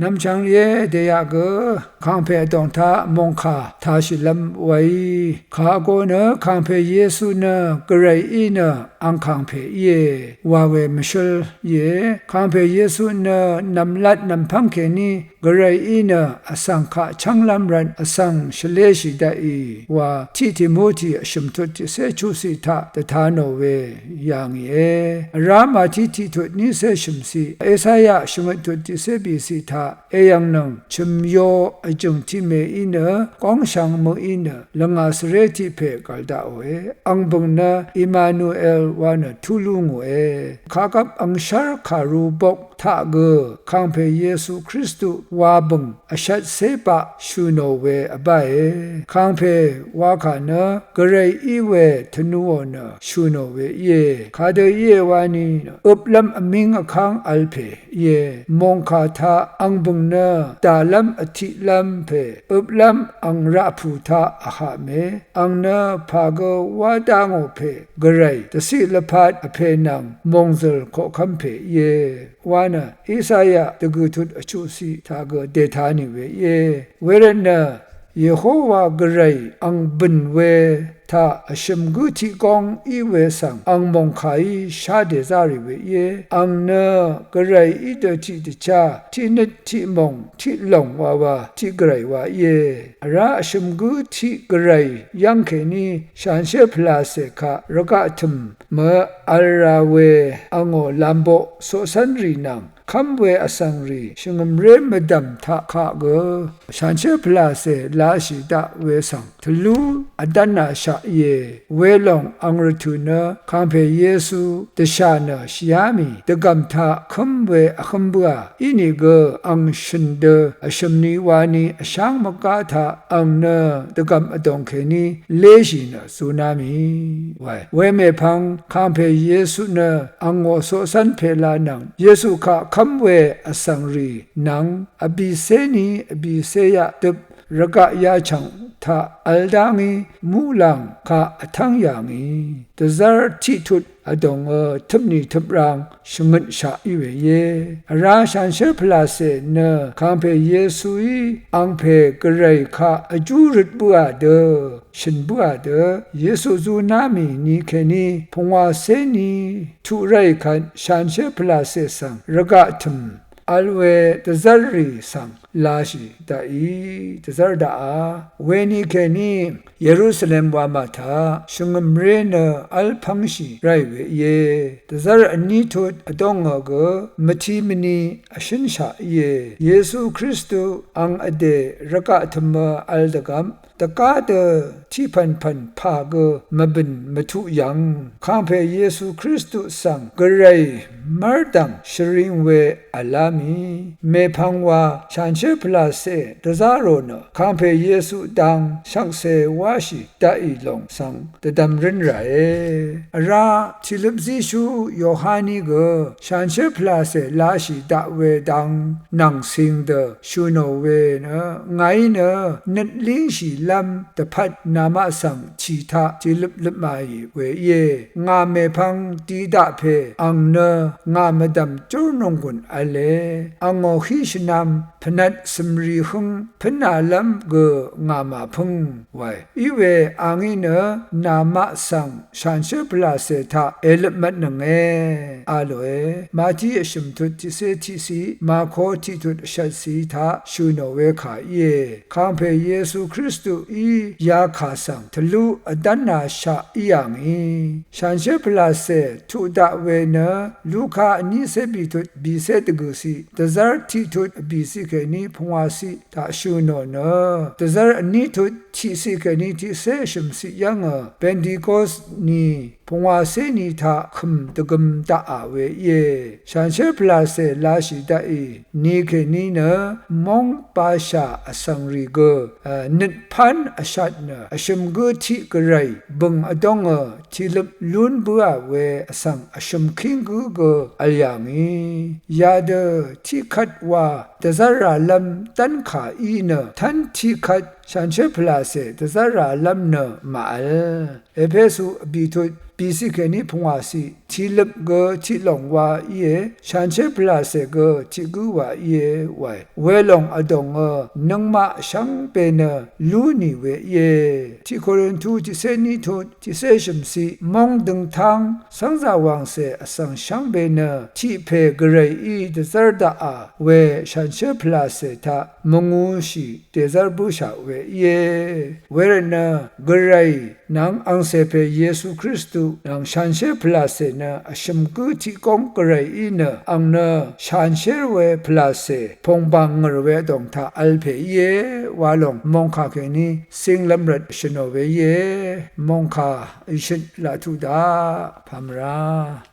น้ำชังเย่เดียกข้างเพตองท่ามงคาทาชิลำไว้ข้าโกเนข้างเพเยซูเนกระไรอีเนอังข้างเพเยวาเวมชลเยข้างเพเยซูเนนำลัดนำพังเคนีกระไรอีเนอสังขะชังลำรันอสังเฉลชิดาอีว่าทิโมธีชมทุติเสชุสิทาตถาโนเวยังเยรามาทิทุนิเสชมสีเอสายะชมทุติเสบีสิทาเอยังนังชมโยอจงที่เมอินกองช่างโมอินลงอาสเรติเพกัลดาโอเออังบุงนาอิมานูเอลวานทุลุงเอข้ากับอังชาร์คารูบกทาเกข้างเพเยซูคริสต์วาบุงอชัดเซปะชูโนเวอบายข้างเพวาขานะกระไรอีเวทนูโอนะชูโนเวเยข้าเดเยวานีอุบลำอมิงข้างอัลเพเยมงคาทาอังบุงนาตาลำอธิลำเพอุบลำอังราภูทาอาหาเมอังนาพากวาดางโอเพกระไรตสิลพัดอเพนังมงซลโคคัมเพเยวานะอิสายะตะกุทุดอชุสีทากเดทานิเวเยเวรนะเยโฮวากระไรอังบินเวทาอชมกุติกองอีเวสังอังมงไขชาเดซาริเวเยอังเนกระไรอีเดจิตชาที่นิทิมงที่หลงวาที่กระไรวาเยราอชมกุติกระไรยังเคนีฉันเชพลาเสคะรกะทุมเมอัลราเวอังโอลัมโบโซสันรีนังคำเวอสังรีชงมเรมดัมทะขะเกฉันเชพลาเสลาชิดาเวสังทลูอดันนาชาเยเวลองอังรทุนคัมเพเยซูตชานะชิยามีตะกัมทะคำเวอคัมบัวอินิเกอังชินเดอชมนีวานีอช่างมกาทะอังเนตะกัมอดองเคนีเลชินะสุนามีไว้เวเมพังคัมเพเยซูเนอังโอโซสันเพลานังเยซูคะคำเวอสังรีนังอบิเซนีอบิเซยะตบรกะยาชังทาอัลดางีมูลังคาทังยางีตะซาร์ทิทุดอดงทุบนีทุบรังชงดชาอิเวเยราชันเชพลาเซเนคัมเพเยซูอีอังเพกระไรคาอจูริตบัวเดฉันบัวเดเยซูซูนามีนีเคนีพงวาเซนีทุไรคันชันเชพลาเซสังรกะทุมอัลเวตะซารีสังลาชิตาอีตะซาร์ดาเวนีเคนีเยรูซาเล็มวามาทาชงมเรนอัลพังชีไรเวเยตะซาร์อันนี้ทุดอดองเกมทีมนีอชินชาเยเยซูคริสต์อังอเดรกะธรรมอัลดกัมตะกาเดที่พันพากมบินมทุยังข้างเพเยซูคริสต์สังกระไรมารดังชริงเวอัลามีเมพังวาชันเชพลาเซตะซาโรนข้างเพเยซูดังชักเซวาชิตาอีลงสังตะดำรินไรราทิลบซิชูโยฮานีเกชันเชพลาเซลาชิตาเวดังนังสิงเดชูโนเวนะไงนะนัดลิงชีลำตะพัดนามาสังชีทาทิลบลมาเวเยงาเมพังตีดาเพอังเนงามดำจูนงกุนอเลอังโอฮิชนำพนัดสมรีหงพนาลำเกงามาพงไว้อีเวอังอินนามาสังชันเชพลาเซทาเอลมัดนงเออาโลเอมาทีชมทุติเซทิสีมาโคทิทุชัดสีทาชูโนเวขาเยคัมเพเยซูคริสต์อียาคาสังทะลุอดันนาชาอียังอีชันเชพลาเซทุดาเวนะลูคานิเซบิทุบีเซตกุสีตะซาร์ทิทุบีสิเคนีพงวาสีทาชูโนเนตะซาร์นิทุทิสิเคนีทิเซชมสิยังเป็นดิโกสนีพงวาเซนีทาคุมตะกุมตาอาเวเยชันเชพลาเซลาชิตาอีนีเคนีเนมงปาชาอสังริเกนิดพันอชัดเนอชมกุทิกไรบึงอดงทิลบลุนบัวเวอสังอชมคิงกุเกอัลยังอียาเดที่คัดว่าตะซาราลัมตันขาอีเนทันที่คัดฉันเชพลาเซตะซาราลัมเนมาลเอเพสุบีทุบ ปีสิเคนิพงอาสิทีลึกเกทีหลงว่าเยฉันเชพลาเสเกทีกูว่าเยไวเวลงอดงนังมาชังเป็นลูนีเวเยที่โครินทูที่เซนีทูที่เซชมซีมองดึงทางสังจาวังเสอสังชังเป็นที่เพกเรอีเดซาร์ดาเวฉันเชพลาเสทามงูชีเดซาร์บูชาเวเยเวรนะกเรยนางอังเสเพเยซูคริสต์นางฉันเชพลาเสนะอชมกุที่กงกเรอีนะอังนะฉันเชเวพลาเสพงบังเวดงทาอัลเพเยวาลงมองคาเกนีสิงลำรัดชโนเวเยมองคาอิชิตลาทุดาพามรา